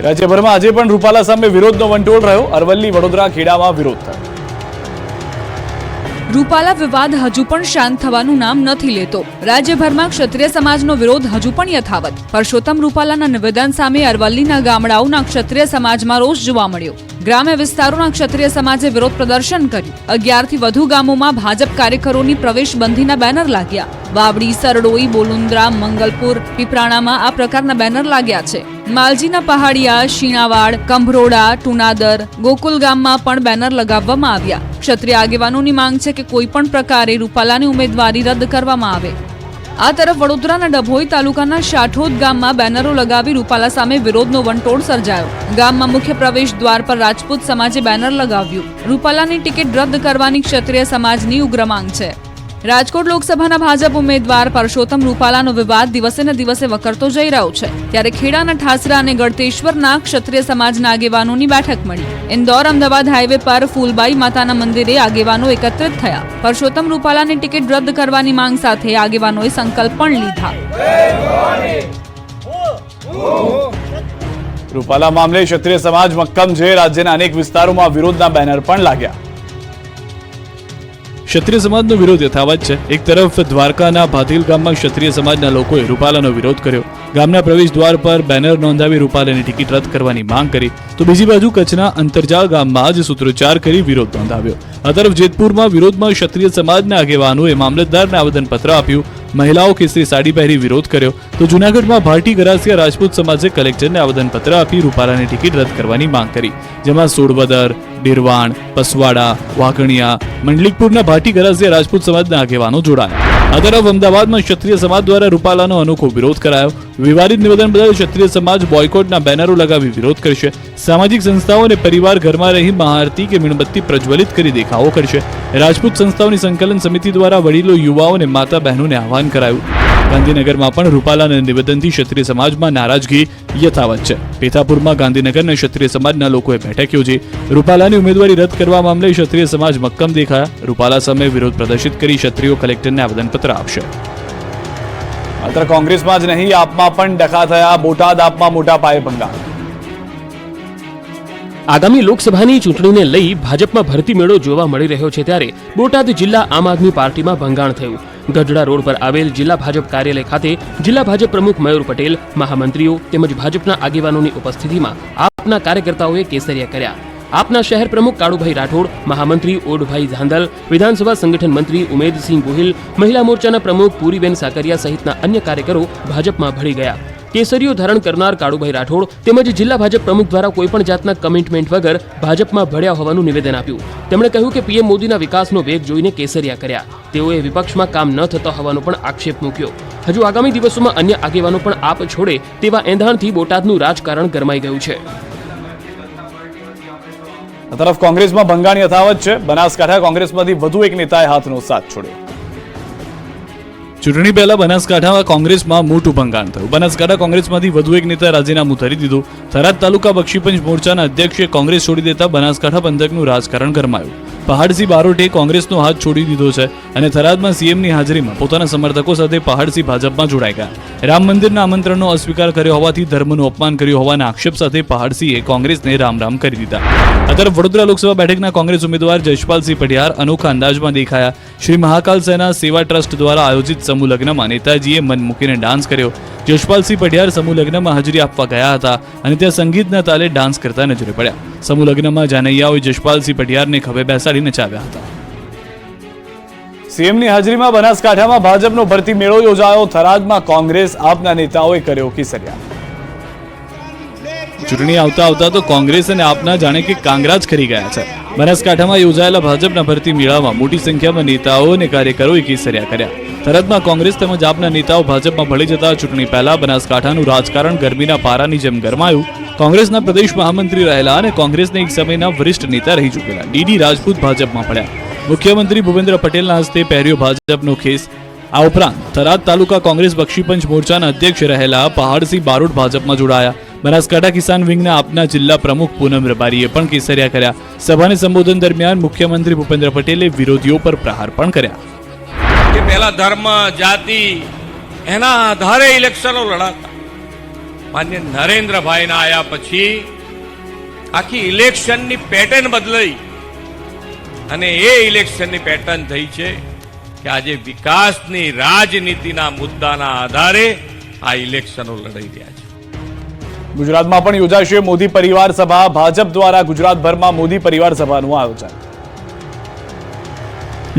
રાજ્યભરમાં આજે પણ રૂપાલા સામે વિરોધનો વંટોળ રહ્યો. અરવલ્લી, વડોદરા, ખેડામાં વિરોધ થયો. રૂપાલા વિવાદ હજુ પણ શાંત થવાનું નામ નથી લેતો. રાજ્યભરમાં ક્ષત્રિય સમાજનો વિરોધ હજુ પણ યથાવત. પરસોત્તમ રૂપાલાના નિવેદન સામે અરવલ્લીના ગામડાઓના ક્ષત્રિય સમાજમાં રોષ જોવા મળ્યો. ગ્રામ્ય વિસ્તારોના ક્ષત્રિય સમાજે વિરોધ પ્રદર્શન કર્યું. 11 થી વધુ ગામોમાં ભાજપ કાર્યકરોની પ્રવેશબંધીના બેનર લાગ્યા. વાવડી, સરડોઈ, બોલુન્દ્રા, મંગલપુર, પીપરાણામાં આ પ્રકારના બેનર લાગ્યા છે. માલજીના પહાડિયા, શીણાવાડ, કંભરોડા, ટુનાદર, ગોકુલ ગામમાં પણ બેનર લગાવવામાં આવ્યા. ક્ષત્રિય આગેવાનોની માંગ છે કે કોઈ પણ પ્રકારે રૂપાલાની ઉમેદવારી રદ કરવામાં આવે. આ તરફ વડોદરાના ડભોઈ તાલુકાના શાઠોદ ગામમાં બેનરો લગાવી રૂપાલા સામે વિરોધનો વંટોળ સર્જાયો. ગામમાં મુખ્ય પ્રવેશ દ્વાર પર રાજપૂત સમાજે બેનર લગાવ્યું. રૂપાલાની ટિકિટ રદ કરવાની ક્ષત્રિય સમાજની ઉગ્ર માંગ છે. રાજકોટ લોકસભાના ભાજપ ઉમેદવાર પરસોત્તમ રૂપાલાનો વિવાદ દિવસે ને દિવસે વકરતો જઈ રહ્યો છે. ત્યારે ખેડાના ઠાસરા અને ગળતેશ્વરના ક્ષત્રિય સમાજના આગેવાનોની બેઠક મળી. ઇન્દોર અમદાવાદ હાઈવે પર ફૂલબાઈ માતાના મંદિરે આગેવાનો એકત્રિત થયા. પરસોત્તમ રૂપાલાની ટિકિટ રદ કરવાની માંગ સાથે આગેવાનોએ સંકલ્પ પણ લીધા. રૂપાલા મામલે ક્ષત્રિય સમાજ મક્કમ છે. રાજ્યના અનેક વિસ્તારોમાં વિરોધના બેનર પણ લાગ્યા. ક્ષત્રિય સમાજનો વિરોધ યથાવત છે. એક તરફ દ્વારકાના ભાતીલ ગામમાં ક્ષત્રિય સમાજના લોકોએ રૂપાલાનો વિરોધ કર્યો. ગામના પ્રવેશ દ્વાર પર બેનર નોંધાવી રૂપાલાની ટિકિટ રદ કરવાની માંગ કરી, તો બીજી બાજુ કચ્છના અંતરજાળ ગામમાં જ સૂત્રોચ્ચાર કરી વિરોધ નોંધાવ્યો. આ તરફ જેતપુરમાં વિરોધમાં ક્ષત્રિય સમાજના આગેવાનોએ મામલતદારને આવેદનપત્ર આપ્યું. મહિલાઓ કેસરી સાડી પહેરી વિરોધ કર્યો. તો જૂનાગઢમાં ભાટી ગરાસિયા રાજપૂત સમાજે કલેક્ટરને આવેદનપત્ર આપી રૂપાલાની ટિકિટ રદ કરવાની માંગ કરી, જેમાં સોડવદર, ડીરવાણ, પસવાડા, વાઘણિયા, મંડલિકપુરના ભાટી ગરાસિયા રાજપૂત સમાજના આગેવાનો જોડાયા. આ તરફ અમદાવાદમાં ક્ષત્રિય સમાજ દ્વારા રૂપાલાનો અનોખો વિરોધ કરાયો. વિવાદિત નિવેદન બદલ ક્ષત્રિય સમાજ બોયકોટના બેનરો લગાવી વિરોધ કરશે. સામાજિક સંસ્થાઓ અને પરિવાર ઘરમાં રહી મહાઆરતી કે મીણબત્તી પ્રજ્વલિત કરી દેખાવો કરશે. રાજપૂત સંસ્થાઓની સંકલન સમિતિ દ્વારા વડીલો, યુવાઓ અને માતા બહેનોને આહવાન કરાયું. ગાંધીનગરમાં પણ રૂપાલાના નિવેદનથી ક્ષત્રિય સમાજમાં નારાજગી યથાવત છે. પેથાપુરમાં ગાંધીનગરના ક્ષત્રિય સમાજના લોકોએ બેઠક યોજી. રૂપાલાની ઉમેદવારી રદ કરવા મામલે ક્ષત્રિય સમાજ મક્કમ દેખાયા. રૂપાલા સામે વિરોધ પ્રદર્શિત કરી ક્ષત્રિયો કલેક્ટરને આવેદનપત્ર આપશે. માત્ર કોંગ્રેસમાં જ નહીં, આપમાં પણ ડખા થયા. બોટાદ આપમાં મોટા પાયે ભંગાણ. આગામી લોકસભાની ચૂંટણીને લઈ ભાજપમાં ભરતી મેળો જોવા મળી રહ્યો છે. ત્યારે બોટાદ જિલ્લા આમ આદમી પાર્ટીમાં ભંગાણ થયું. ગઢડા રોડ પર આવેલ જિલ્લા ભાજપ કાર્યાલય ખાતે જિલ્લા ભાજપ પ્રમુખ મયુર પટેલ, મહામંત્રીઓ તેમજ ભાજપના આગેવાનોની ઉપસ્થિતિમાં આપના કાર્યકર્તાઓએ કેસરિયા કર્યા. આપના શહેર પ્રમુખ કાળુભાઈ રાઠોડ, મહામંત્રી ઓઢભાઈ ધાંધલ, વિધાનસભા સંગઠન મંત્રી ઉમેદસિંહ ગોહિલ, મહિલા મોરચાના પ્રમુખ પૂરીબેન સાકરિયા સહિતના અન્ય કાર્યકરો ભાજપમાં ભળી ગયા. કેસરીઓ ધારણ કરનાર કાળુભાઈ રાઠોડ તેમજ જિલ્લા ભાજપ પ્રમુખ દ્વારા કોઈપણ જાતના કમિટમેન્ટ વગર ભાજપમાં ભળ્યા હોવાનું નિવેદન આપ્યું. તેમણે કહ્યું કે પીએમ મોદીના વિકાસનો વેગ જોઈને કેસરિયા કર્યા. તેઓએ વિપક્ષમાં કામ ન થતો હોવાનો પણ આક્ષેપ મૂક્યો. હજુ આગામી દિવસોમાં અન્ય આગેવાનો પણ આપ છોડે તેવા એંધાણથી બોટાદનું રાજકારણ ગરમાઈ ગયું છે. આ તરફ કોંગ્રેસમાં ભંગાણ યથાવત છે. બનાસકાંઠા કોંગ્રેસમાંથી વધુ એક નેતાએ હાથનો સાથ છોડ્યો. ચૂંટણી પહેલા બનાસકાંઠામાં કોંગ્રેસમાં મોટું ભંગાણ થયું. બનાસકાંઠા કોંગ્રેસમાંથી વધુ એક નેતાએ રાજીનામું ધરી દીધું. થરાદ તાલુકા બક્ષીપંચ મોરચાના અધ્યક્ષે કોંગ્રેસ છોડી દેતા બનાસકાંઠા પંથકનું રાજકારણ ગરમાયું. પહાડસિંહ બારોટે કોંગ્રેસનો હાથ છોડી દીધો છે અને થરાદમાં સીએમની હાજરીમાં પોતાના સમર્થકો સાથે પહાડસિંહ ભાજપમાં જોડાઈ ગયા. રામ મંદિરના આમંત્રણનો અસ્વીકાર કર્યો હોવાથી ધર્મનું અપમાન કર્યું હોવાના આક્ષેપ સાથે પહાડસિંહે કોંગ્રેસને રામ રામ કરી દીધા. આ તરફ વડોદરા લોકસભા બેઠકના કોંગ્રેસ ઉમેદવાર જયપાલસિંહ પઢિયાર અનોખા અંદાજમાં દેખાયા. શ્રી મહાકાલ સેના સેવા ટ્રસ્ટ દ્વારા આયોજિત સમૂહ લગ્નમાં નેતાજીએ મન મૂકીને ડાન્સ કર્યો. જયપાલસિંહ પઢિયાર સમૂહ લગ્નમાં હાજરી આપવા ગયા હતા અને ત્યાં સંગીતના તાલે ડાન્સ કરતા નજરે પડ્યા. સમૂહ લગ્નમાં જાનૈયાઓએ જયપાલસિંહ પઢિયારને ખભે બેસાડી નચાવ્યા હતા. સીએમની હાજરીમાં બનાસકાંઠામાં ભાજપનો ભરતી મેળો યોજાયો. થરાદમાં કોંગ્રેસ આપના નેતાઓએ કર્યો કેસરિયા. ચૂંટણી આવતા તો કોંગ્રેસ અને આપના જાણે કે કાંગરા જ ખરી ગયા છે. બનાસકાંઠામાં યોજાયેલા ભાજપના ભરતી મેળામાં મોટી સંખ્યામાં નેતાઓ અને કાર્યકરોએ કેસરિયા કર્યા. થરાદમાં કોંગ્રેસ તેમજ આપના નેતાઓ ભાજપમાં ભળી જતા ચૂંટણી પહેલા બનાસકાંઠાનું રાજકારણ ગરમીના પારાની જેમ ગરમાયું. કોંગ્રેસના પ્રદેશ મહામંત્રી રહેલા અને કોંગ્રેસના એક સમયના વરિષ્ઠ નેતા રહી ચૂકેલા ડીડી રાજપૂત ભાજપમાં પડ્યા. મુખ્યમંત્રી ભૂપેન્દ્ર પટેલના હસ્તે પહેર્યો ભાજપનો ખેસ. આ ઉપરાંત થરાદ તાલુકા કોંગ્રેસ બક્ષીપંચ મોરચાના અધ્યક્ષ રહેલા પહાડસિંહ બારોટ ભાજપમાં જોડાયા. બનાસકાંઠા કિસાન વિંગના આપના જિલ્લા પ્રમુખ પૂનમ રબારીએ પણ કેસરિયા કર્યા. સભાને સંબોધન દરમિયાન મુખ્યમંત્રી ભૂપેન્દ્ર પટેલે વિરોધીઓ પર પ્રહાર પણ કર્યા. પહેલા ધર્મ, જાતિ એના આધારે ઇલેક્શનો લડાતા. માન્ય નરેન્દ્રભાઈના આયા પછી આખી ઇલેક્શનની પેટર્ન બદલાઈ અને એ ઇલેક્શનની પેટર્ન થઈ છે કે આજે વિકાસની રાજનીતિના મુદ્દાના આધારે આ ઇલેક્શનો લડાઈ રહ્યા છે. ગુજરાતમાં પણ યોજાશે મોદી પરિવાર સભા. ભાજપ દ્વારા ગુજરાતભરમાં મોદી પરિવાર સભાનું આયોજન.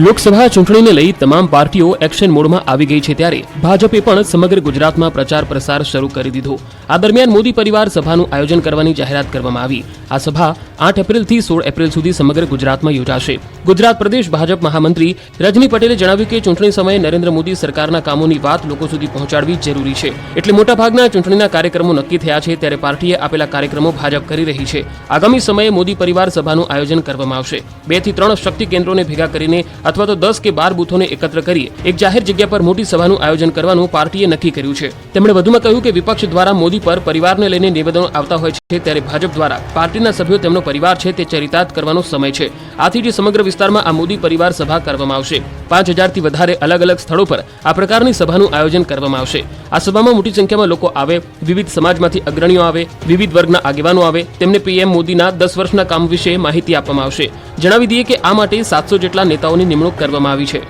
લોકસભા ચૂંટણીને લઈ તમામ પાર્ટીઓ એક્શન મોડમાં આવી ગઈ છે ત્યારે ભાજપે પણ સમગ્ર ગુજરાતમાં પ્રચાર પ્રસાર શરૂ કરી દીધો. આ દરમિયાન મોદી પરિવાર સભાનું આયોજન કરવાની જાહેરાત કરવામાં આવી. આ સભા 8 એપ્રિલથી 16 એપ્રિલ સુધી સમગ્ર ગુજરાતમાં યોજાશે. ગુજરાત પ્રદેશ ભાજપ મહામંત્રી રજની પટેલે જણાવ્યું કે ચૂંટણી સમયે નરેન્દ્ર મોદી સરકારના કામોની વાત લોકો સુધી પહોંચાડવી જરૂરી છે. એટલે મોટાભાગના ચૂંટણીના કાર્યક્રમો નક્કી થયા છે ત્યારે પાર્ટીએ આપેલા કાર્યક્રમો ભાજપ કરી રહી છે. આગામી સમયે મોદી પરિવાર સભાનું આયોજન કરવામાં આવશે. 2 થી 3 શક્તિ કેન્દ્રોને ભેગા કરીને અથવા તો 10 કે 12 બૂથોને એકત્ર કરી એક જાહેર જગ્યા પર મોટી સભાનું આયોજન કરવાનું પાર્ટીએ નક્કી કર્યું છે. તેમણે વધુમાં કહ્યું કે વિપક્ષ દ્વારા મોદી પર પરિવારને લઈને નિવેદનો આવતા હોય છે ત્યારે ભાજપ દ્વારા પાર્ટીના સભ્યો તેમનો પરિવાર છે તે ચરિતાર્થ કરવાનો સમય છે. આથી જ સમગ્ર વિસ્તારમાં આ મોદી પરિવાર સભા કરવામાં આવશે. 5000 થી વધારે અલગ અલગ સ્થળો પર આ પ્રકારની સભાનું આયોજન કરવામાં આવશે. આ સભામાં મોટી સંખ્યામાં લોકો આવે, વિવિધ સમાજમાંથી અગ્રણીઓ આવે, વિવિધ વર્ગના આગેવાનો આવે, તેમને પીએમ મોદીના 10 વર્ષના કામ વિશે માહિતી આપવામાં આવશે. જણાવી દઈએ કે આ માટે 700 જેટલા નેતાઓની નિમણૂક કરવામાં આવી છે.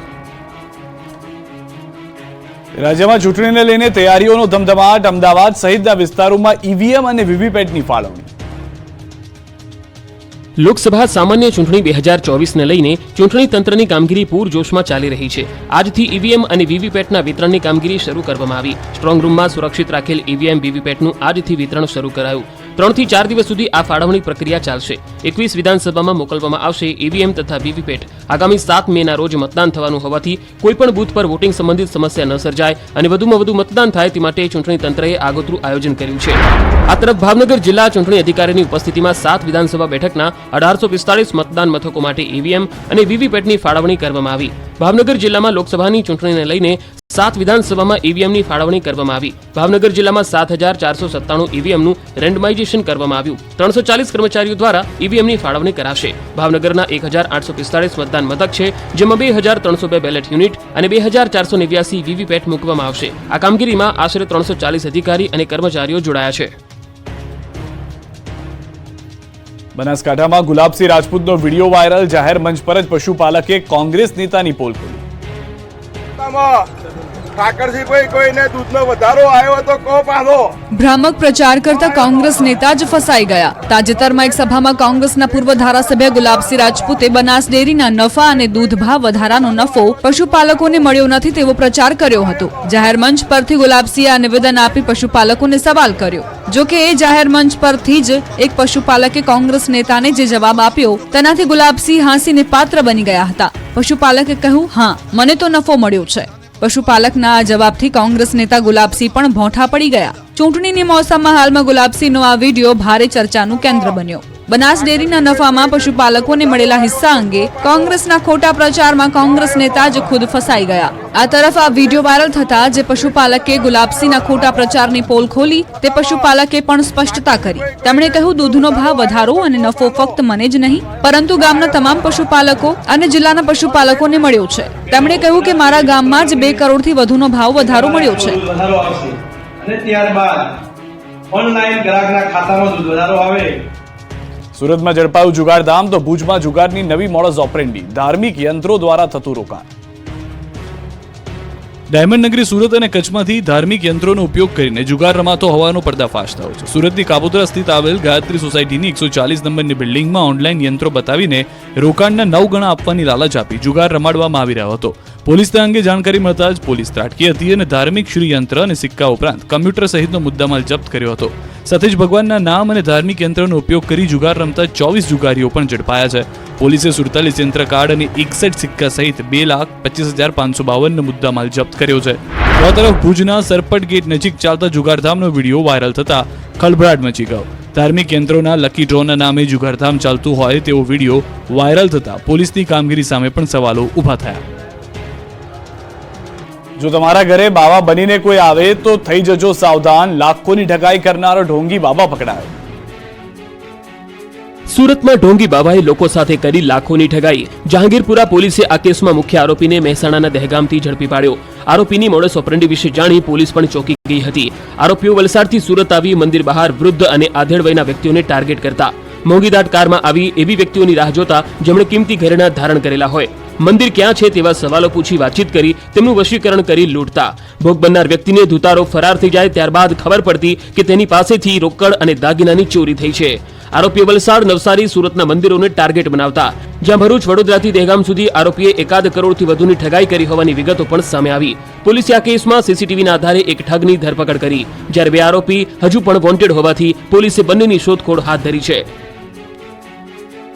રાજ્યમાં ચૂંટણીને લઈને તૈયારીઓનો ધમધમાટ. અમદાવાદ સહિતના વિસ્તારોમાં ઈવીએમ અને વીવીપેટની ફાળવણી. લોકસભા સામાન્ય ચૂંટણી 2024ને લઈને ચૂંટણી તંત્રની કામગીરી પૂરજોશમાં ચાલી રહી છે. આજથી ઈવીએમ અને વીવીપેટના વિતરણની કામગીરી શરૂ કરવામાં આવી. સ્ટ્રોંગ રૂમમાં સુરક્ષિત રાખેલ ઈવીએમ વીવીપેટનું આજથી વિતરણ શરૂ કરાયું. 3 થી 4 દિવસ સુધી આ ફાળવણી પ્રક્રિયા ચાલશે. 21 વિધાનસભામાં મોકલવામાં આવશે ઈવીએમ તથા વીવીપેટ. આગામી 7 મેના રોજ મતદાન થવાનું હોવાથી કોઈપણ બૂથ પર વોટિંગ સંબંધિત સમસ્યા ન સર્જાય અને વધુમાં વધુ મતદાન થાય તે માટે ચૂંટણી તંત્રએ આગોતરું આયોજન કર્યું છે. આ તરફ ભાવનગર જિલ્લા ચૂંટણી અધિકારીની ઉપસ્થિતિમાં 7 વિધાનસભા બેઠકના 1845 મતદાન મથકો માટે ઈવીએમ અને વીવીપેટની ફાળવણી કરવામાં આવી. ભાવનગર જિલ્લામાં લોકસભાની ચૂંટણીને લઈને 7 વિધાનસભામાં ઈવીએમની ફાળવણી કરવામાં આવી. ભાવનગર જિલ્લામાં 7497 ઈવીએમનું રેન્ડમાઇઝેશન કરવામાં આવ્યું. 340 કર્મચારીઓ દ્વારા ઈવીએમની ફાળવણી કરાશે. ભાવનગરના 1845 મતદાન મથક છે, જેમાં 2302 બેલેટ યુનિટ અને 2489 વીવીપેટ મૂકવામાં આવશે. આ કામગીરીમાં આશરે 340 અધિકારી અને કર્મચારીઓ જોડાયા છે. બનાસકાંઠામાં ગુલાબસિંહ રાજપૂતનો વિડીયો વાયરલ. જાહેર મંચ પર જ પશુપાલકે કોંગ્રેસ નેતાની પોલ ખોલી. ઠાકરજીભાઈ કોઈને દૂધનો વધારો આવ્યો તો કહો પાછો. ભ્રામક પ્રચાર કરતા કોંગ્રેસ નેતા જ ફસાઈ ગયા. તાજેતરમાં એક સભામાં કોંગ્રેસના પૂર્વ ધારાસભ્ય ગુલાબસિંહ રાજપૂતે બનાસ ડેરીના નફા અને દૂધ ભાવ વધારાનો નફો પશુપાલકોને મળ્યો નથી તેવો પ્રચાર કર્યો હતો. જાહેર મંચ પરથી ગુલાબસિંહે આ નિવેદન આપી પશુપાલકોને સવાલ કર્યો. જો કે એ જાહેર મંચ પરથી જ એક પશુપાલકે કોંગ્રેસ નેતાને જે જવાબ આપ્યો તેનાથી ગુલાબસિંહ હાંસીને પાત્ર બની ગયા હતા. પશુપાલકે કહ્યું, હા, મને તો નફો મળ્યો છે. પશુપાલકના આ જવાબથી કોંગ્રેસ નેતા ગુલાબસિંહ પણ ભોંઠા પડી ગયા. ચૂંટણીની મોસમમાં હાલમાં ગુલાબસિંહનો આ વિડીયો ભારે ચર્ચાનું કેન્દ્ર બન્યો. બનાસ ડેરીના નફામાં પશુપાલકોને મળેલા હિસ્સા અંગે કોંગ્રેસના ખોટા પ્રચારમાં કોંગ્રેસ નેતા જ ખુદ ફસાઈ ગયા. આ તરફ આ વિડીયો વાયરલ થતા જે પશુપાલકે ગુલાબસિંહના ખોટા પ્રચારની પોલ ખોલી તે પશુપાલકે પણ સ્પષ્ટતા કરી. તેમણે કહ્યું, દૂધનો ભાવ વધારો અને નફો ફક્ત મને જ નહીં પરંતુ ગામના તમામ પશુપાલકો અને જિલ્લાના પશુપાલકોને મળ્યો છે. તેમણે કહ્યું કે મારા ગામમાં જ 2 કરોડથી વધુનો ભાવ વધારો મળ્યો છે. અને ત્યારબાદ ઓનલાઈન ગ્રાહકના ખાતામાં દૂધ વધારો આવે. સુરતમાં ઝડપાયું જુગારધામ તો ભુજમાં જુગારની નવી મોડસ ઓપરેન્ડી. ધાર્મિક યંત્રો દ્વારા થતું રોકાણ. ડાયમંડ નગરી સુરત અને કચ્છમાંથી ધાર્મિક યંત્રોનો ઉપયોગ કરીને જુગાર રમાતો હોવાનો પર્દાફાશ થયો છે. સુરતની કાપોદ્રા સ્થિત આવેલ ગાયત્રી સોસાયટીની 140 નંબરની બિલ્ડિંગમાં ઓનલાઈન યંત્રો બતાવીને રોકાણના 9 ગણા આપવાની લાલચ આપી જુગાર રમાડવામાં આવી રહ્યો હતો. પોલીસને અંગે જાણકારી મળતા જ પોલીસ ત્રાટકી હતી અને ધાર્મિક શ્રી યંત્ર અને સિક્કા ઉપરાંત કમ્પ્યુટર સહિતનો મુદ્દામાલ જપ્ત કર્યો હતો. સાથે જ ભગવાનના નામ અને ધાર્મિક યંત્રનો ઉપયોગ કરી જુગાર રમતા 24 જુગારીઓ પણ ઝડપાયા છે. પોલીસે 47 યંત્ર કાર્ડ અને 61 સિક્કા સહિત 2,25,552 મુદ્દામાલ જપ્ત કર્યો છે. આ તરફ ભુજના સરપટ ગેટ નજીક ચાલતા જુગારધામનો વિડીયો વાયરલ થતા ખળભળાટ મચી ગયો. ધાર્મિક યંત્રોના લકી ડ્રોના નામે જુગારધામ ચાલતું હોય તેવો વિડીયો વાયરલ થતા પોલીસની કામગીરી સામે પણ સવાલો ઊભા થયા. જો તમારા ઘરે બાવા બનીને કોઈ આવે તો થઈ જજો સાવધાન. લાખોની ઠગાઈ કરનારો ઢોંગી બાબા પકડાયો. સુરતમાં ઢોંગી બાબાએ લોકો સાથે કરી લાખોની ઠગાઈ. જહાંગીરપુરા પોલીસે આ કેસમાં મુખ્ય આરોપીને મહેસાણાના દહેગામથી ઝડપી પાડ્યો. આરોપીની મોડસ ઓપરેન્ડી વિશે જાણી પોલીસ પણ ચોંકી ગઈ હતી. આરોપીઓ વલસાડથી સુરત આવી મંદિર બહાર વૃદ્ધ અને આધેડ વયના વ્યક્તિઓને ટાર્ગેટ કરતા. મોંઘીદાટ કારમાં આવી એવી વ્યક્તિઓની રાહ જોતા જેમણે કિંમતી ઘરેણાં ધારણ કરેલા હોય. મંદિર ક્યાં છે તેવા સવાલો પૂછી વાતચીત કરી તેમનું વશીકરણ કરી લૂંટતા. ભોગ બનનાર વ્યક્તિને ધુતારો ફરાર થઈ જાય ત્યારબાદ ખબર પડતી કે તેની પાસેથી રોકડ અને દાગીનાની ચોરી થઈ છે. આરોપીએ વલસાડ, નવસારી, સુરતના મંદિરોને ટાર્ગેટ બનાવતા. જ્યાં ભરૂચ, વડોદરાથી દહેગામ સુધી આરોપીએ 1.5 કરોડથી વધુની ઠગાઈ કરી હોવાની વિગતો પણ સામે આવી. પોલીસે આ કેસમાં સીસીટીવીના આધારે એક ઠગની ધરપકડ કરી, જ્યારે 2 આરોપી હજુ પણ વોન્ટેડ હોવાથી પોલીસે બંનેની શોધખોળ હાથ ધરી છે.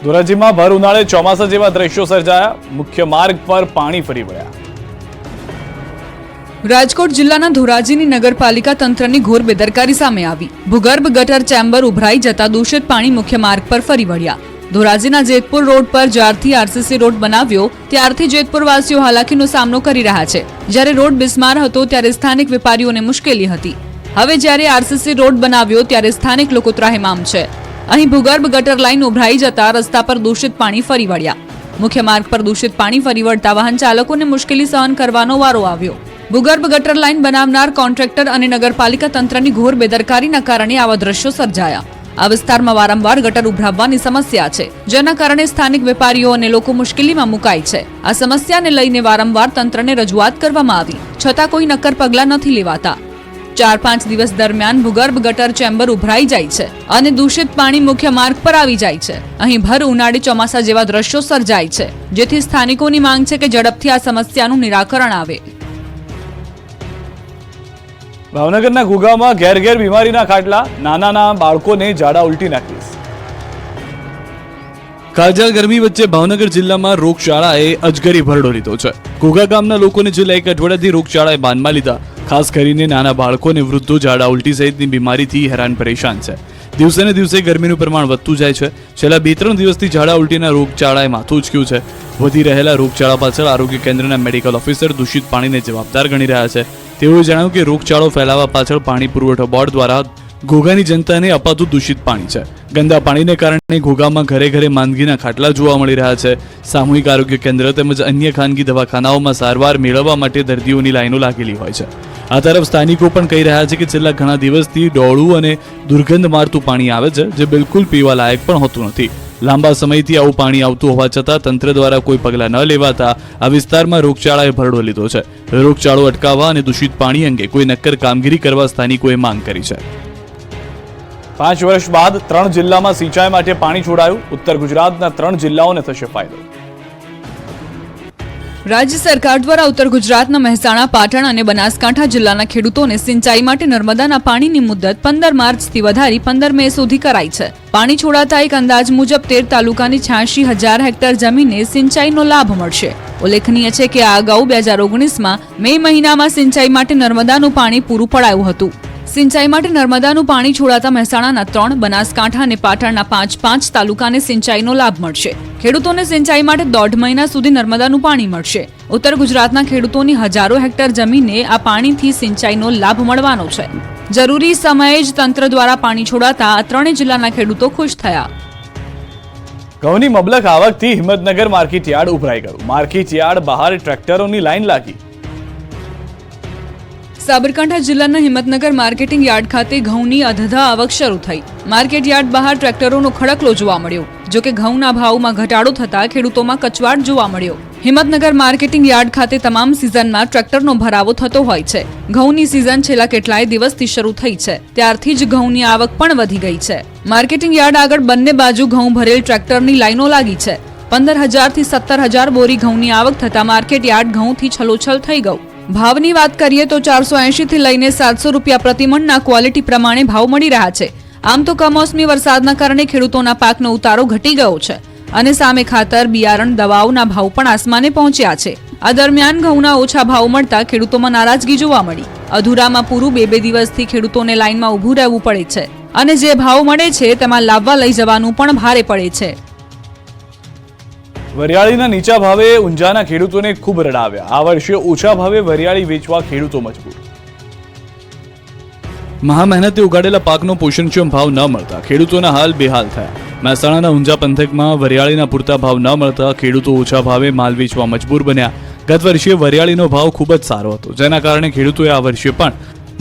ધોરાજીમાં ભર ઉનાળે ચોમાસા જેવા દ્રશ્યો સર્જાયા. મુખ્ય માર્ગ પર પાણી ફરી વળ્યા. રાજકોટ જિલ્લાના ધોરાજીની નગરપાલિકા તંત્રની ઘોર બેદરકારી સામે આવી. ભૂગર્ભ ગટર ચેમ્બર ઉભરાઈ જતા દૂષિત પાણી મુખ્ય માર્ગ પર ફરી વળ્યા. ધોરાજીના જેતપુર રોડ પર જ્યારથી આરસીસી રોડ બનાવ્યો ત્યારથી જેતપુરવાસીઓ હાલાકીનો સામનો કરી રહ્યા છે. જ્યારે રોડ બિસ્માર હતો ત્યારે સ્થાનિક વેપારીઓને મુશ્કેલી હતી. હવે જ્યારે આરસીસી રોડ બનાવ્યો ત્યારે સ્થાનિક લોકો ત્રાહિમામ છે. અહીં ભૂગર્ભ ગટર લાઇન ઉભરાઈ જતા રસ્તા પર દૂષિત પાણી ફરી વળ્યા. મુખ્ય માર્ગ પર દૂષિત પાણી ફરી વળતા વાહન ચાલકોને મુશ્કેલી સહન કરવાનો વારો આવ્યો. ભૂગર્ભ ગટર લાઇન બનાવનાર કોન્ટ્રાક્ટર અને નગરપાલિકા તંત્રની ઘોર બેદરકારીના કારણે આવા દ્રશ્યો સર્જાયા. આ વિસ્તારમાં વારંવાર ગટર ઉભરાવવાની સમસ્યા છે, જેના કારણે સ્થાનિક વેપારીઓ અને લોકો મુશ્કેલીમાં મુકાય છે. આ સમસ્યાને લઈને વારંવાર તંત્રને રજૂઆત કરવામાં આવી, છતાં કોઈ નક્કર પગલાં નથી લેવાતા. 4-5 દિવસ દરમિયાન ભૂગર્ભ ગટર ચેમ્બર ઉભરાઈ જાય છે અને દૂષિત પાણી મુખ્ય માર્ગ પર આવી જાય છે. અહીં ભર ઉનાળે ચોમાસા જેવા દ્રશ્યો સર્જાય છે, જેથી સ્થાનિકોની માંગ છે કે ઝડપથી આ સમસ્યાનું નિરાકરણ આવે. ભાવનગરના ઘોઘામાં ઘેર ઘેર બીમારીના ખાટલા. નાના બાળકોને ઝાડા ઉલટીના કેસ. કાળઝાળ ગરમી વચ્ચે ભાવનગર જિલ્લામાં રોગચાળાએ અજગરી ભરડો લીધો છે. ઘોઘા ગામના લોકોને છેલ્લા 1 અઠવાડિયાથી રોગચાળાએ બાનમાં લીધા. ખાસ કરીને નાના બાળકો અને વૃદ્ધો ઝાડા ઉલટી સહિતની બીમારીથી હેરાન પરેશાન છે. દિવસે ને દિવસે ગરમીનું પ્રમાણ વધતું જાય છે. છેલ્લા 2-3 દિવસથી ઝાડા ઉલટીના રોગચાળાએ માથું ઉચક્યું છે. વધી રહેલા રોગચાળા પાછળ આરોગ્ય કેન્દ્રના મેડિકલ ઓફિસર દૂષિત પાણીને જવાબદાર ગણી રહ્યા છે. તેઓએ જણાવ્યું કે રોગચાળો ફેલાવા પાછળ પાણી પુરવઠો બોર્ડ દ્વારા ઘોઘાની જનતાને અપાતું દૂષિત પાણી છે. ગંદા પાણીને કારણે ઘોઘામાં ઘરે ઘરે માંદગીના ખાટલા જોવા મળી રહ્યા છે. સામૂહિક આરોગ્ય કેન્દ્ર તેમજ અન્ય ખાનગી દવાખાનાઓમાં સારવાર મેળવવા માટે દર્દીઓની લાઈનો લાગેલી હોય છે. આ તરફ સ્થાનિકો પણ કહી રહ્યા છે કે છેલ્લા ઘણા દિવસથી ડોળું અને દુર્ગંધ મારતું પાણી આવે છે, જે બિલકુલ પીવા લાયક પણ હોતું નથી. લાંબા સમયથી આવું પાણી આવતું હોવા છતાં તંત્ર દ્વારા કોઈ પગલાં ન લેવાતા આ વિસ્તારમાં રોગચાળાએ ભરડો લીધો છે. રોગચાળો અટકાવવા અને દૂષિત પાણી અંગે કોઈ નક્કર કામગીરી કરવા સ્થાનિકોએ માંગ કરી છે. 5 વર્ષ બાદ 3 જિલ્લામાં સિંચાઈ માટે પાણી છોડાયું. ઉત્તર ગુજરાતના 3 જિલ્લાઓને થશે ફાયદો. રાજ્ય સરકાર દ્વારા ઉત્તર ગુજરાતના મહેસાણા, પાટણ અને બનાસકાંઠા જિલ્લાના ખેડૂતોને સિંચાઈ માટે નર્મદાના પાણીની મુદત 15 માર્ચથી વધારી 15 મે સુધી કરાઈ છે. પાણી છોડાતા એક અંદાજ મુજબ 13 તાલુકાની 86,000 હેક્ટર જમીનને સિંચાઈનો લાભ મળશે. ઉલ્લેખનીય છે કે આ અગાઉ 2019માં મે મહિનામાં સિંચાઈ માટે નર્મદાનું પાણી પૂરું પડાયું હતું. સિંચાઈ માટે નર્મદાનું પાણી છોડાતા મહેસાણાના 3, બનાસકાંઠા અને પાટણના 5 તાલુકાને સિંચાઈનો લાભ મળશે. ખેડૂતોને સિંચાઈ માટે 1.5 મહિના સુધી નર્મદાનું પાણી મળશે. ઉત્તર ગુજરાતના ખેડૂતોની હજારો હેક્ટર જમીનને આ પાણીથી સિંચાઈનો લાભ મળવાનો છે. જરૂરી સમયે જ તંત્ર દ્વારા પાણી છોડાતા આ 3 જિલ્લાના ખેડૂતો ખુશ થયા. ઘઉંની મબલખ આવકથી હિંમતનગર માર્કેટ યાર્ડ ઉભરાઈ ગયું. માર્કેટ યાર્ડ બહાર ટ્રેક્ટરોની લાઈન લાગી. સાબરકાંઠા જિલ્લાના હિંમતનગર માર્કેટિંગ યાર્ડ ખાતે ઘઉંની અધધા આવક શરૂ થઈ. માર્કેટ યાર્ડ બહાર ટ્રેક્ટરોનો ખડકલો જોવા મળ્યો. જોકે ઘઉંના ભાવમાં ઘટાડો થતા ખેડૂતોમાં કચવાટ જોવા મળ્યો. હિંમતનગર માર્કેટિંગ યાર્ડ ખાતે તમામ સિઝનમાં ટ્રેક્ટરનો ભરાવો થતો હોય છે. ઘઉંની સિઝન છેલ્લા કેટલાય દિવસથી શરૂ થઈ છે, ત્યારથી જ ઘઉંની આવક પણ વધી ગઈ છે. માર્કેટિંગ યાર્ડ આગળ બંને બાજુ ઘઉં ભરેલ ટ્રેક્ટરની લાઈનો લાગી છે. 15,000 થી 17,000 બોરી ઘઉંની આવક થતા માર્કેટ યાર્ડ ઘઉંથી છલોછલ થઈ ગયું. ભાવની વાત કરીએ તો 480 થી લઈને 700 રૂપિયા પ્રતિમણના ક્વોલિટી પ્રમાણે ભાવ મળી રહ્યા છે. આમ તો કમોસમી વરસાદના કારણે ખેડૂતોના પાકનો ઉતારો ઘટી ગયો છે અને સામે ખાતર, બિયારણ, દવાઓના ભાવ પણ આસમાને પહોંચ્યા છે. આ દરમિયાન ઘઉંના ઓછા ભાવ મળતા ખેડૂતોમાં નારાજગી જોવા મળી. અધૂરામાં પૂરું 2 દિવસથી ખેડૂતોને લાઈનમાં ઊભું રહેવું પડે છે અને જે ભાવ મળે છે તેમાં લાવવા લઈ જવાનું પણ ભારે પડે છે. વરિયાળીના નીચા ભાવે ઊંઝાના ખેડૂતોને ખૂબ રડાવ્યા. આ વર્ષે ઓછા ભાવે વરિયાળી વેચવા ખેડૂતો મજબૂર. મહા મહેનતે ઉગાડેલા પાકનો પોષણક્ષમ ભાવ ન મળતા ખેડૂતોના હાલ બેહાલ થયા. મહેસાણાના ઊંઝા પંથકમાં વરિયાળીના પૂરતા ભાવ ન મળતા ખેડૂતો ઓછા ભાવે માલ વેચવા મજબૂર બન્યા. ગત વર્ષે વરિયાળીનો ભાવ ખૂબ જ સારો હતો, જેના કારણે ખેડૂતોએ આ વર્ષે પણ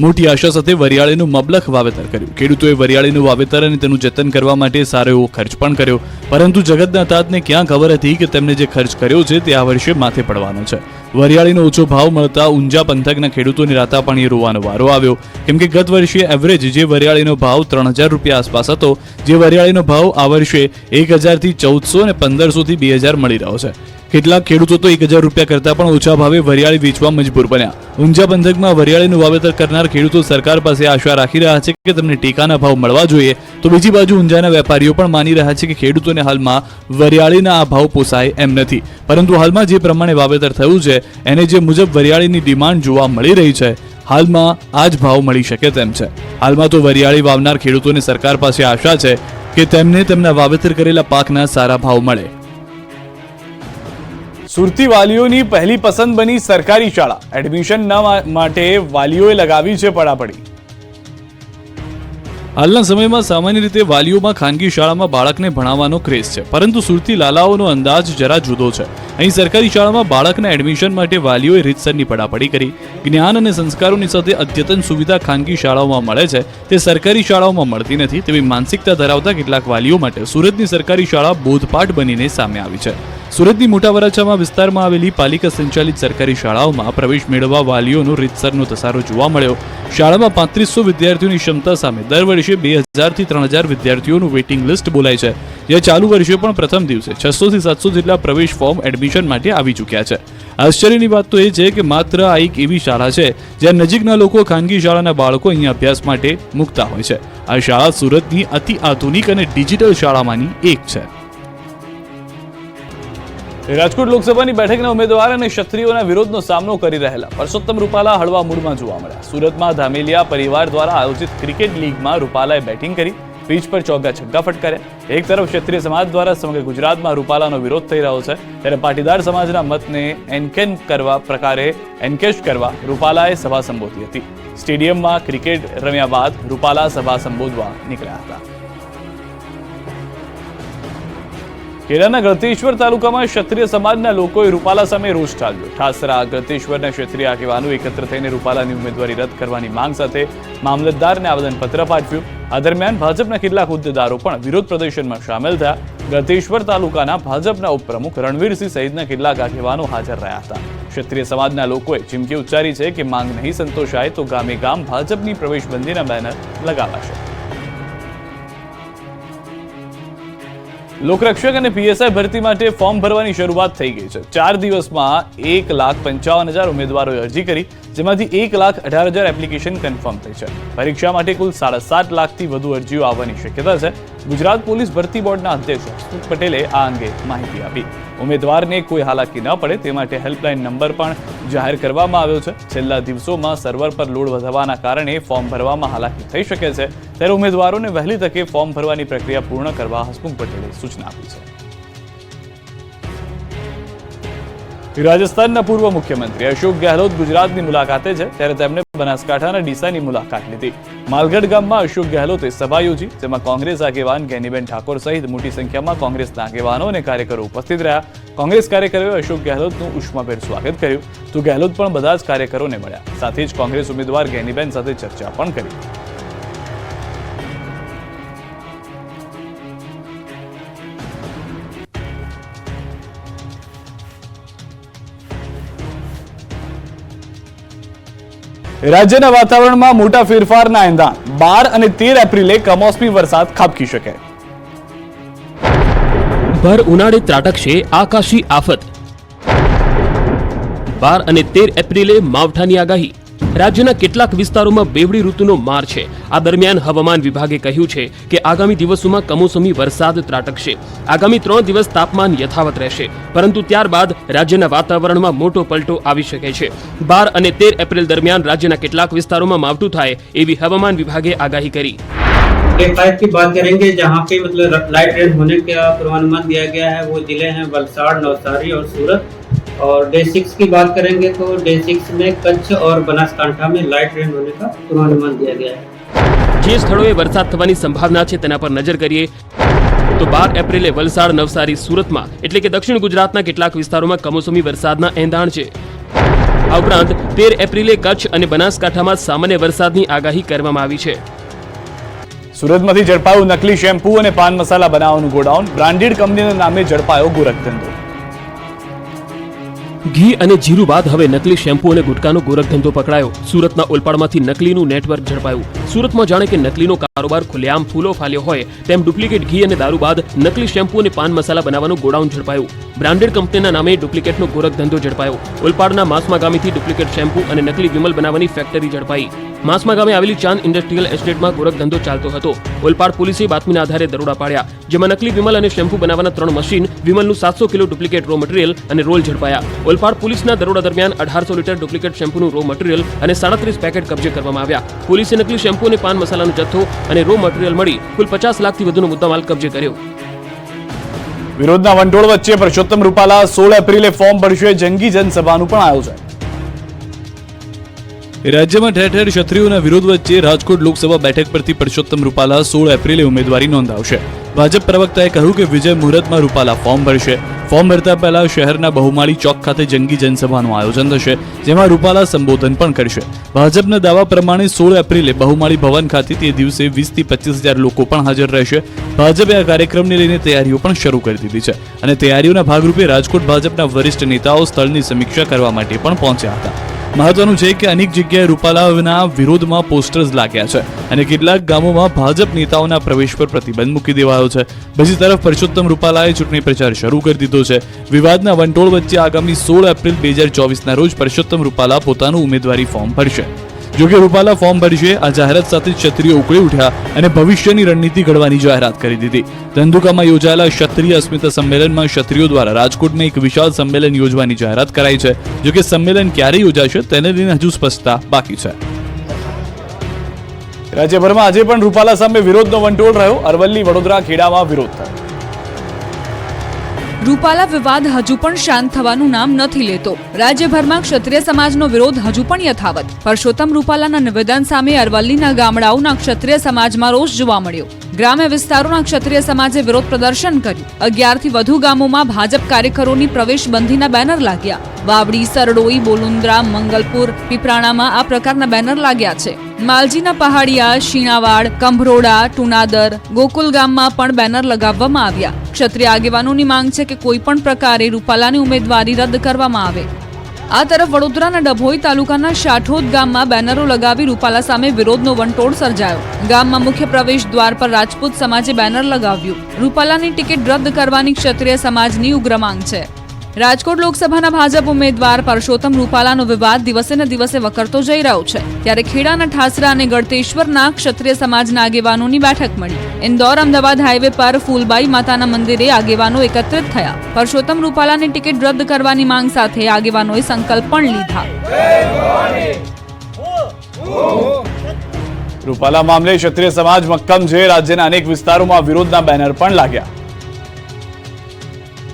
મોટી આશા સાથે વરિયાળીનું મબલખ વાવેતર કર્યું. ખેડૂતોએ વરિયાળીનું વાવેતર અને તેનું જતન કરવા માટે સારો એવો ખર્ચ પણ કર્યો, પરંતુ જગતના તાતને ક્યાં ખબર હતી કે તેમને જે ખર્ચ કર્યો છે તે આ વર્ષે માથે પડવાનો છે. વરિયાળીનો ઓછો ભાવ મળતા ઊંઝા પંથકના ખેડૂતોને રાતા પાણીએ રોવાનો વારો આવ્યો, કેમ કે ગત વર્ષે એવરેજ જે વરિયાળીનો ભાવ 3000 રૂપિયા આસપાસ હતો, જે વરિયાળીનો ભાવ આ વર્ષે 1000 થી 1400 અને 1500 થી 2000 મળી રહ્યો છે. કેટલાક ખેડૂતો તો 1000 રૂપિયા કરતા પણ ઓછા ભાવે વરિયાળી વેચવા મજબૂર બન્યા. ઊંઝા પંથકમાં વરિયાળીનું વાવેતર કરનાર ખેડૂતો સરકાર પાસે આશા રાખી રહ્યા છે કે તેમને ટેકાના ભાવ મળવા જોઈએ, તો બીજી બાજુ ઊંઝાના વેપારીઓ પણ માની રહ્યા છે કે ખેડૂતોને હાલમાં વરિયાળીના આ ભાવ પોસાય એમ નથી. પરંતુ હાલમાં જે પ્રમાણે વાવેતર થયું છે એને જે મુજબ વરિયાળીની ડિમાન્ડ જોવા મળી રહી છે, હાલમાં આ જ ભાવ મળી શકે તેમ છે. હાલમાં તો વરિયાળી વાવનાર ખેડૂતોને સરકાર પાસે આશા છે કે તેમને તેમના વાવેતર કરેલા પાકના સારા ભાવ મળે. સુરતી વાલીઓની પહેલી પસંદ બની સરકારી શાળા. એડમિશન માટે વાલીઓએ લગાવી છે પડાપડી. હાલના સમયમાં સામાન્ય રીતે વાલીઓમાં ખાનગી શાળામાં બાળકને ભણાવવાનો ક્રેઝ છે, પરંતુ સુરતી લાલાઓનો અંદાજ જરા જુદો છે. અહીં સરકારી શાળામાં બાળકના એડમિશન માટે વાલીઓએ રીતસરની પડાપડી કરી. જ્ઞાન અને સંસ્કારોની સાથે અદ્યતન સુવિધા ખાનગી શાળાઓમાં મળે છે, તે સરકારી શાળાઓમાં મળતી નથી તેવી માનસિકતા ધરાવતા કેટલાક વાલીઓ માટે સુરતની સરકારી શાળા બોધપાઠ બનીને સામે આવી છે. સુરતની મોટા વરાછામાં વિસ્તારમાં આવેલી પાલિકા સંચાલિત સરકારી શાળાઓમાં પ્રવેશ મેળવવા વાલીઓનો રીતસરનો ધસારો જોવા મળ્યો. શાળામાં 3500 વિદ્યાર્થીઓની ક્ષમતા સામે દર વર્ષે 2000 થી 3000 વિદ્યાર્થીઓનું વેઇટિંગ લિસ્ટ બોલાય છે, જે ચાલુ વર્ષે પણ પ્રથમ દિવસે 600 થી 700 જેટલા પ્રવેશ ફોર્મ એડમિશન માટે આવી ચૂક્યા છે. આશ્ચર્યની વાત તો એ છે કે માત્ર આ એક એવી શાળા છે જ્યાં નજીકના લોકો ખાનગી શાળાના બાળકો અહીંયા અભ્યાસ માટે મૂકતા હોય છે. આ શાળા સુરતની અતિ આધુનિક અને ડિજિટલ શાળામાંની એક છે. રાજકોટ લોકસભાની બેઠકના ઉમેદવાર અને ક્ષત્રિયોના વિરોધનો સામનો કરી રહેલા પરસોત્તમ રૂપાલા હળવા મૂડમાં જોવા મળ્યા. સુરતમાં ધામેલિયા પરિવાર દ્વારા આયોજિત ક્રિકેટ લીગમાં રૂપાલાએ બેટિંગ કરી પીચ પર ચોગ્ગા છગ્ગા ફટકાર્યા. એક તરફ ક્ષત્રિય સમાજ દ્વારા સમગ્ર ગુજરાતમાં રૂપાલાનો વિરોધ થઈ રહ્યો છે, ત્યારે પાટીદાર સમાજના મતને એન્કેશ કરવા રૂપાલાએ સભા સંબોધી હતી. સ્ટેડિયમમાં ક્રિકેટ રમ્યા બાદ રૂપાલા સભા સંબોધવા નીકળ્યા હતા. ખેડાના ગળતેશ્વર તાલુકામાં ક્ષત્રિય સમાજના લોકોએ રૂપાલા સામે રોષ ઠાલવ્યો. ઠાસરા ગળતેશ્વરના ક્ષત્રિય આગેવાનો એકત્ર થઈને રૂપાલાની ઉમેદવારી રદ કરવાની માંગ સાથે મામલતદારને આવેદનપત્ર પાઠવ્યું. આ દરમિયાન ભાજપના કેટલાક હોદ્દેદારો પણ વિરોધ પ્રદર્શનમાં સામેલ થયા. ગળતેશ્વર તાલુકાના ભાજપના ઉપપ્રમુખ રણવીરસિંહ સહિતના કેટલાક આગેવાનો હાજર રહ્યા હતા. ક્ષત્રિય સમાજના લોકોએ ચીમકી ઉચ્ચારી છે કે માંગ નહીં સંતોષાય તો ગામે ગામ ભાજપની પ્રવેશબંધીના બેનર લગાવાશે. લોકરક્ષક અને પીએસઆઈ ભરતી માટે ફોર્મ ભરવાની શરૂઆત થઈ ગઈ છે. 4 દિવસમાં 1,55,000 ઉમેદવારોએ અરજી કરી, જેમાંથી 1,18,000 એપ્લિકેશન કન્ફર્મ થઈ છે. પરીક્ષા માટે કુલ 7.5 લાખથી વધુ અરજીઓ આવવાની શક્યતા છે. ગુજરાત પોલીસ ભરતી બોર્ડના અધ્યક્ષ હસમુખ પટેલે આ અંગે માહિતી આપી. ઉમેદવારને કોઈ હાલાકી ન પડે તે માટે હેલ્પલાઇન નંબર પણ જાહેર કરવામાં આવ્યો છે. છેલ્લા દિવસોમાં સર્વર પર લોડ વધવાના કારણે ફોર્મ ભરવામાં હાલાકી થઈ શકે છે, ત્યારે ઉમેદવારોને વહેલી તકે ફોર્મ ભરવાની પ્રક્રિયા પૂર્ણ કરવા હસમુખ પટેલે સૂચના આપી છે. રાજસ્થાનના પૂર્વ મુખ્યમંત્રી અશોક ગેહલોત ગુજરાતની મુલાકાતે છે, ત્યારે તેમણે બનાસકાંઠાના ડીસાની મુલાકાત લીધી. માલગઢ ગામમાં અશોક ગેહલોતે સભા યોજી, જેમાં કોંગ્રેસ આગેવાન ગેનીબેન ઠાકોર સહિત મોટી સંખ્યામાં કોંગ્રેસના આગેવાનો અને કાર્યકરો ઉપસ્થિત રહ્યા. કોંગ્રેસ કાર્યકરોએ અશોક ગેહલોતનું ઉષ્માભેર સ્વાગત કર્યું, તો ગેહલોત પણ બધા જ કાર્યકરોને મળ્યા. સાથે જ કોંગ્રેસ ઉમેદવાર ગેનીબેન સાથે ચર્ચા પણ કરી. રાજ્યના વાતાવરણમાં મોટા ફેરફારના એંધાણ. 12 અને 13 એપ્રિલે કમોસમી વરસાદ ખાબકી શકે. ભર ઉનાળે ત્રાટકશે આકાશી આફત. 12 અને 13 એપ્રિલે માવઠાની આગાહી. રાજ્યના કેટલાક વિસ્તારોમાં બેવડી ઋતુનો માર છે. આ દરમિયાન હવામાન વિભાગે કહ્યું છે કે આગામી દિવસોમાં કમોસમી વરસાદ ત્રાટકશે. આગામી 3 દિવસ તાપમાન યથાવત રહેશે, પરંતુ ત્યારબાદ રાજ્યના વાતાવરણમાં મોટો પલટો આવી શકે છે. 12 અને 13 એપ્રિલ દરમિયાન રાજ્યના કેટલાક વિસ્તારોમાં માવઠું થાય એવી हवामान विभागे आगाही करी. डे 5 की बात करेंगे, जहाँ पे मतलब लाइट रेन होने का पूर्वानुमान दिया गया है, वो जिले हैं वलसाड़, नवसारी और सूरत. और डे 6 की बात करेंगे तो डे 6 में कच्छ और बनासकांठा में लाइट रेन होने का पूर्वानुमान दिया गया है. જે સ્થળોએ વરસાદ થવાની સંભાવના છે તેના પર નજર કરીએ. તો 12 એપ્રિલે વલસાડ, નવસારી, સુરતમાં એટલે કે દક્ષિણ ગુજરાતના કેટલાક વિસ્તારોમાં કમોસમી વરસાદના એંધાણ છે. આ ઉપરાંત 13 એપ્રિલે કચ્છ અને બનાસકાંઠામાં સામાન્ય વરસાદની આગાહી કરવામાં આવી છે. સુરતમાંથી ઝડપાયું નકલી શેમ્પૂ અને પાન મસાલા બનાવવાનું ગોડાઉન. બ્રાન્ડેડ કંપનીના નામે ઝડપાયો ગોરખધંધો. ઘી અને જીરું બાદ હવે નકલી શેમ્પૂ અને ગુટકાનો ગોરખધંધો પકડાયો. સુરતના ઓલપાડમાંથી નકલીનું નેટવર્ક ઝડપાયું. સુરતમાં જાણે કે નકલીનો કારોબાર ખુલ્લેઆમ ફૂલો ફાલ્યો હોય તેમ ડુપ્લિકેટ ઘી અને દારૂ બાદ નકલી શેમ્પૂ અને પાન મસાલા બનાવવાનું ગોડાઉન ઝડપાયું. બ્રાન્ડેડ કંપનીના નામે ડુપ્લિકેટનો ગોરખધંધો ઝડપાયો. ઓલપાડના માસમા ગામેથી ડુપ્લિકેટ શેમ્પૂ અને નકલી વિમલ બનાવવાની ફેક્ટરી ઝડપાઈ. માસમા ગામે આવેલી ચાંદ ઇન્ડસ્ટ્રીયલ એસ્ટેટમાં ગોરખધંધો ચાલતો હતો. ઓલપાડ પોલીસે બાતમીના આધારે દરોડા પાડ્યા, જેમાં નકલી વિમલ અને શેમ્પૂ બનાવવાના 3 મશીન, વિમલનું 700 કિલો ડુપ્લિકેટ રો મટીરીયલ અને રોલ ઝડપાયા. ઓલપાડ પોલીસના દરોડા દરમિયાન 1800 લીટર ડુપ્લિકેટ શેમ્પૂનું રો મટીરીયલ અને 37 પેકેટ કબજે કરવામાં આવ્યા. પોલીસે નકલી શેમ્પૂ અને પાન મસાલાનો જથ્થો અને રો મટીરીયલ મળી કુલ 50 લાખથી વધુનો મુદ્દામાલ કબજે કર્યો. વિરોધના વંટોળ વચ્ચે પરસોત્તમ રૂપાલા 16 એપ્રિલે ફોર્મ ભરશે. જંગી જનસભાનું પણ આયોજન. રાજ્યમાં ઠેર ઠેર ક્ષત્રિયોના વિરોધ વચ્ચે રાજકોટ લોકસભા બેઠક પરથી પરસોત્તમ રૂપાલા 16 એપ્રિલે ઉમેદવારી નોંધાવશે. ભાજપ પ્રવક્તાએ કહ્યું કે વિજય મુહૂર્તમાં રૂપાલા ફોર્મ ભરશે. ફોર્મ ભરતા પહેલા શહેરના બહુમાળી ચોક ખાતે જંગી જનસભાનું આયોજન થશે, જેમાં રૂપાલા સંબોધન પણ કરશે. ભાજપના દાવા પ્રમાણે 16 એપ્રિલે બહુમાળી ભવન ખાતે તે દિવસે 20 થી 25,000 લોકો પણ હાજર રહેશે. ભાજપે આ કાર્યક્રમને લઈને તૈયારીઓ પણ શરૂ કરી દીધી છે અને તૈયારીઓના ભાગરૂપે રાજકોટ ભાજપના વરિષ્ઠ નેતાઓ સ્થળની સમીક્ષા કરવા માટે પણ પહોંચ્યા હતા. મહત્વનું છે કે અનેક જગ્યાએ રૂપાલાના વિરોધમાં પોસ્ટર્સ લાગ્યા છે અને કેટલાક ગામોમાં ભાજપ નેતાઓના પ્રવેશ પર પ્રતિબંધ મૂકી દેવાયો છે. બીજી તરફ પરસોત્તમ રૂપાલાએ ચૂંટણી પ્રચાર શરૂ કરી દીધો છે. વિવાદના વંટોળ વચ્ચે આગામી 16 એપ્રિલ 2024ના રોજ પરસોત્તમ રૂપાલા પોતાનું ઉમેદવારી ફોર્મ ભરશે. જોકે રૂપાલા ફોર્મ ભરશે આ જાહેરાત સાથે ક્ષત્રિયો ઉકળી ઉઠ્યા અને ભવિષ્યની રણનીતિ ઘડવાની જાહેરાત કરી દીધી. ધંધુકામાં યોજાયેલા ક્ષત્રિય અસ્મિતા સંમેલનમાં ક્ષત્રિયો દ્વારા રાજકોટમાં એક વિશાળ સંમેલન યોજવાની જાહેરાત કરાઈ છે. જોકે સંમેલન ક્યારે યોજાશે તેને લઈને હજુ સ્પષ્ટતા બાકી છે. રાજ્યભરમાં આજે પણ રૂપાલા સામે વિરોધનો વંટોળ રહ્યો. અરવલ્લી, વડોદરા, ખેડામાં વિરોધ થયો. રૂપાલા વિવાદ હજુ પણ શાંત થવાનું નામ નથી લેતો. રાજ્યભરમાં ક્ષત્રિય સમાજનો વિરોધ હજુ પણ યથાવત. પરસોત્તમ રૂપાલાના નિવેદન સામે અરવલ્લીના ગામડાઓના ક્ષત્રિય સમાજમાં રોષ જોવા મળ્યો. ગ્રામ્ય વિસ્તારોના ક્ષત્રિય સમાજે વિરોધ પ્રદર્શન કર્યું. 11 થી વધુ ગામોમાં ભાજપ કાર્યકરોની પ્રવેશબંધીના બેનર લાગ્યા. વાવડી, સરડોઈ, બોલુન્દ્રા, મંગલપુર, પીપરાણામાં આ પ્રકારના બેનર લાગ્યા છે. માલજીના પહાડિયા, શીણાવાડ, કંભરોડા, ટુનાદર, ગોકુલ ગામમાં પણ બેનર લગાવવામાં આવ્યા. ક્ષત્રિય આગેવાનોની માંગ છે કે કોઈ પણ પ્રકારે રૂપાલાની ઉમેદવારી રદ કરવામાં આવે. આ તરફ વડોદરાના ડભોઈ તાલુકાના શાઠોદ ગામમાં બેનરો લગાવી રૂપાલા સામે વિરોધનો વંટોળ સર્જાયો. ગામમાં મુખ્ય પ્રવેશ દ્વાર પર રાજપૂત સમાજે બેનર લગાવ્યું. રૂપાલાની ટિકિટ રદ કરવાની ક્ષત્રિય સમાજની ઉગ્ર માંગ છે. રાજકોટ લોકસભાના ભાજપ ઉમેદવાર પરસોત્તમ રૂપાલાનો વિવાદ દિવસે ને દિવસે વકરતો જઈ રહ્યો છે. ત્યારે ખેડાના ઠાસરા અને ગળતેશ્વરના ક્ષત્રિય સમાજના આગેવાનોની બેઠક મળી. ઇન્દોર અમદાવાદ હાઈવે પર ફૂલબાઈ માતાના મંદિરે આગેવાનો એકત્રિત થયા. પરસોત્તમ રૂપાલાની ટિકિટ રદ કરવાની માંગ સાથે આગેવાનોએ સંકલ્પ પણ લીધા. રૂપાલા મામલે ક્ષત્રિય સમાજ મક્કમ છે. રાજ્યના અનેક વિસ્તારોમાં વિરોધના બેનર પણ લાગ્યા.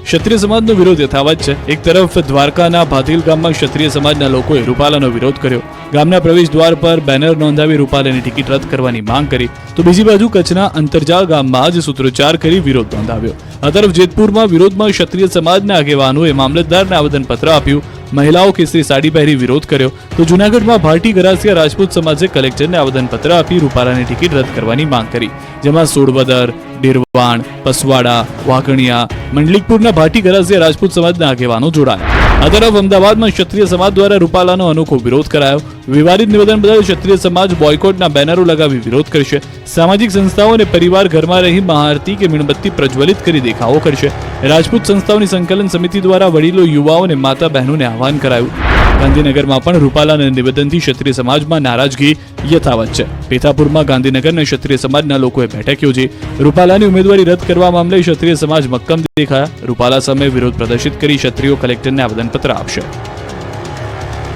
ક્ષત્રિય સમાજનો વિરોધ યથાવત છે. એક તરફ દ્વારકાના ભાતીલ ગામમાં ક્ષત્રિય સમાજના લોકોએ રૂપાલાનો વિરોધ કર્યો. ગામના પ્રવેશ દ્વાર પર બેનર નોંધાવી રૂપાલાની ટિકિટ રદ કરવાની માંગ કરી, તો બીજી બાજુ કચ્છના અંતરજાળ ગામમાં જ સૂત્રોચ્ચાર કરી વિરોધ નોંધાવ્યો. આ તરફ જેતપુરમાં વિરોધમાં ક્ષત્રિય સમાજના આગેવાનોએ મામલતદારને આવેદનપત્ર આપ્યું. મહિલાઓ કેસરી સાડી પહેરી વિરોધ કર્યો. તો જૂનાગઢમાં ભાટી ગરાસિયા રાજપૂત સમાજે કલેક્ટરને આવેદનપત્ર આપી રૂપાલાની ટિકિટ રદ કરવાની માંગ કરી, જેમાં સોડવદર, ડેરવાણ, પસવાડા, વાઘણિયા, મંડલિકપુરના ભાટી ગરાસિયા રાજપૂત સમાજના આગેવાનો જોડાયા. આ તરફ અમદાવાદમાં ક્ષત્રિય સમાજ દ્વારા રૂપાલાનો અનોખો વિરોધ કરાયો. વિવાદિત નિવેદન બદલ ક્ષત્રિય સમાજ બોયકોટના બેનરો લગાવી વિરોધ કરશે. સામાજિક સંસ્થાઓ અને પરિવાર ઘરમાં રહી મહાઆરતી કે મીણબત્તી પ્રજ્વલિત કરી દેખાવો કરશે. રાજપૂત સંસ્થાઓની સંકલન સમિતિ દ્વારા વડીલો, યુવાઓ અને માતા બહેનોને આહવાન કરાયું. ગાંધીનગરમાં પણ રૂપાલાના નિવેદનથી ક્ષત્રિય સમાજમાં નારાજગી યથાવત છે. પેથાપુરમાં ગાંધીનગરના ક્ષત્રિય સમાજના લોકોએ બેઠક યોજી. રૂપાલાની ઉમેદવારી રદ કરવા મામલે ક્ષત્રિય સમાજ મક્કમ દેખાયા. રૂપાલા સામે વિરોધ પ્રદર્શિત કરી ક્ષત્રિયો કલેક્ટરને આવેદનપત્ર આપશે.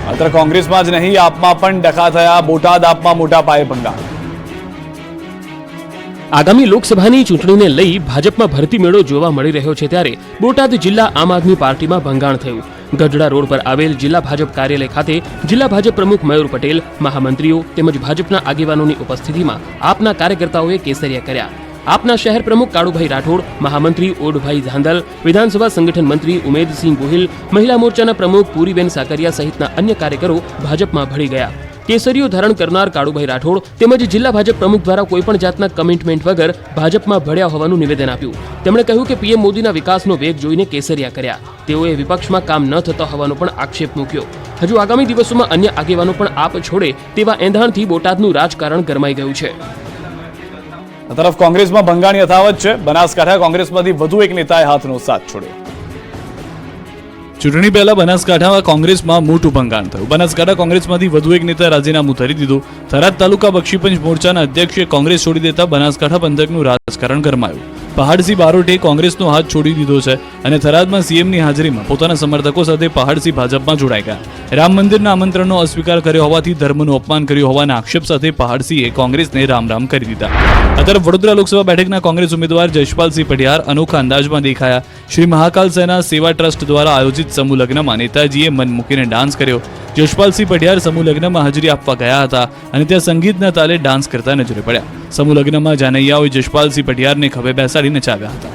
માત્ર કોંગ્રેસમાં જ નહીં, આપમાં પણ ડખા થયા. બોટાદ આપમાં મોટા પાયે ભંગાણ. આગામી લોકસભાની ચૂંટણીને લઈ ભાજપમાં ભરતી મેળો જોવા મળી રહ્યો છે. ત્યારે બોટાદ જિલ્લા આમ આદમી પાર્ટીમાં ભંગાણ થયું. ગઢડા રોડ પર આવેલ જિલ્લા ભાજપ કાર્યાલય ખાતે જિલ્લા ભાજપ પ્રમુખ મયુર પટેલ, મહામંત્રીઓ તેમજ ભાજપના આગેવાનોની ઉપસ્થિતિમાં આપના કાર્યકર્તાઓએ કેસરિયા કર્યા. આપના શહેર પ્રમુખ કાળુભાઈ રાઠોડ, મહામંત્રી ઓડભાઈ ધાંધલ, વિધાનસભા સંગઠન મંત્રી ઉમેદસિંહ ગોહિલ, મહિલા મોરચાના પ્રમુખ પૂરીબેન સાકરિયા સહિતના અન્ય કાર્યકરો ભાજપમાં ભળી ગયા. કેસરીઓ ધારણ કરનાર કાળુભાઈ રાઠોડ તેમજ જિલ્લા ભાજપ પ્રમુખ દ્વારા કોઈપણ જાતના કમિટમેન્ટ વગર ભાજપમાં ભળ્યા હોવાનું નિવેદન આપ્યું. તેમણે કહ્યું કે પીએમ મોદીના વિકાસનો વેગ જોઈને કેસરિયા કર્યા. તેઓએ વિપક્ષમાં કામ ન થતા હોવાનો પણ આક્ષેપ મૂક્યો. હજુ આગામી દિવસોમાં અન્ય આગેવાનો પણ આપ છોડે તેવા એંધાણથી બોટાદનું રાજકારણ ગરમાઈ ગયું છે. આ તરફ કોંગ્રેસમાં ભંગાણ યથાવત છે. બનાસકાંઠા કોંગ્રેસમાંથી વધુ એક નેતાએ હાથનો સાથ છોડ્યો. ચૂંટણી પહેલા બનાસકાંઠામાં કોંગ્રેસમાં મોટું ભંગાણ થયું. બનાસકાંઠા કોંગ્રેસમાંથી વધુ એક નેતા રાજીનામું ધરી દીધું. થરાદ તાલુકા બક્ષીપંચ મોરચાના અધ્યક્ષે કોંગ્રેસ છોડી દેતા બનાસકાંઠા પંથકનું રાજકારણ ગરમાયું. પહાડસિંહ બારોટે કોંગ્રેસનો હાથ છોડી દીધો છે અને થરાદમાં સીએમની હાજરીમાં પોતાના સમર્થકો સાથે પહાડસિંહ ભાજપમાં જોડાઈ ગયા. રામ મંદિરના આમંત્રણનો અસ્વીકાર કર્યો હોવાથી ધર્મનું અપમાન કર્યું હોવાના આક્ષેપ સાથે પહાડસિંહે કોંગ્રેસને રામ કરી દીધા. આ તરફ વડોદરા લોકસભા બેઠકના કોંગ્રેસ ઉમેદવાર જયપાલસિંહ પઢિયાર અનોખા અંદાજમાં દેખાયા. શ્રી મહાકાલ સેના સેવા ટ્રસ્ટ દ્વારા આયોજિત સમૂહ લગ્નમાં નેતાજીએ મન મૂકીને ડાન્સ કર્યો. જયપાલસિંહ પઢિયાર સમૂહ લગ્નમાં હાજરી આપવા ગયા હતા અને ત્યાં સંગીતના તાલે ડાન્સ કરતા નજરે પડ્યા. સમૂહ લગ્નમાં જાનૈયાઓએ જયપાલસિંહ પઢિયારને ખભે બેસાડી નચાવ્યા હતા.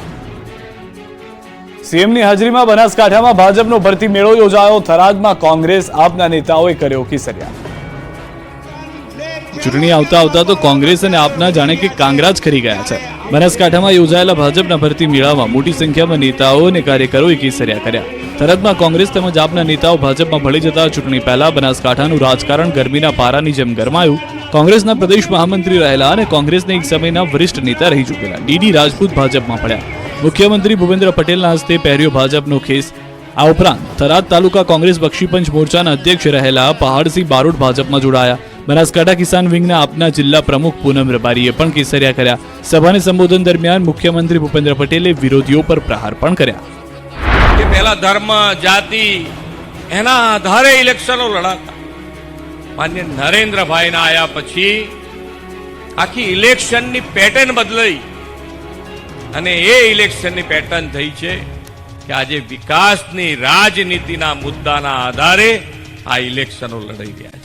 સીએમની હાજરીમાં બનાસકાંઠામાં ભાજપનો ભરતી મેળો યોજાયો. થરાદમાં કોંગ્રેસ આપના નેતાઓએ કર્યો કેસરિયા. ચૂંટણી આવતા તો કોંગ્રેસ અને આપના જાણે કે કાંગરા જ ખરી ગયા છે. બનાસકાંઠામાં યોજાયેલા ભાજપના ભરતી મેળામાં મોટી સંખ્યામાં નેતાઓ અને કાર્યકરોએ કેસરિયા કર્યા. થરાદમાં કોંગ્રેસ તેમજ આપના નેતાઓ ભાજપમાં ભળી જતા ચૂંટણી પહેલા બનાસકાંઠાનું રાજકારણ ગરમીના પારાની જેમ ગરમાયું. કોંગ્રેસના પ્રદેશ મહામંત્રી રહેલા અને કોંગ્રેસના એક સમયના વરિષ્ઠ નેતા રહી ચૂકેલા ડીડી રાજપૂત ભાજપમાં પડ્યા. મુખ્યમંત્રી ભૂપેન્દ્ર પટેલના હસ્તે પહેર્યો ભાજપનો ખેસ. આ ઉપરાંત થરાદ તાલુકા કોંગ્રેસ બક્ષીપંચ મોરચાના અધ્યક્ષ રહેલા પહાડસિંહ બારોટ ભાજપમાં જોડાયા. બનાસકાંઠા કિસાન વિંગના આપના જિલ્લા પ્રમુખ પૂનમ રબારીએ પણ કેસરિયા કર્યા. સભાને સંબોધન દરમિયાન મુખ્યમંત્રી ભૂપેન્દ્ર પટેલે વિરોધીઓ પર પ્રહાર પણ કર્યા. કે પહેલા ધર્મ જાતિ એના આધારે ઇલેક્શનો લડાતા. માન્ય નરેન્દ્રભાઈના આયા પછી આખી ઇલેક્શનની પેટર્ન બદલાઈ અને એ ઇલેક્શનની પેટર્ન થઈ છે કે આજે વિકાસની રાજનીતિના મુદ્દાના આધારે આ ઇલેક્શનો લડાઈ રહ્યા છે.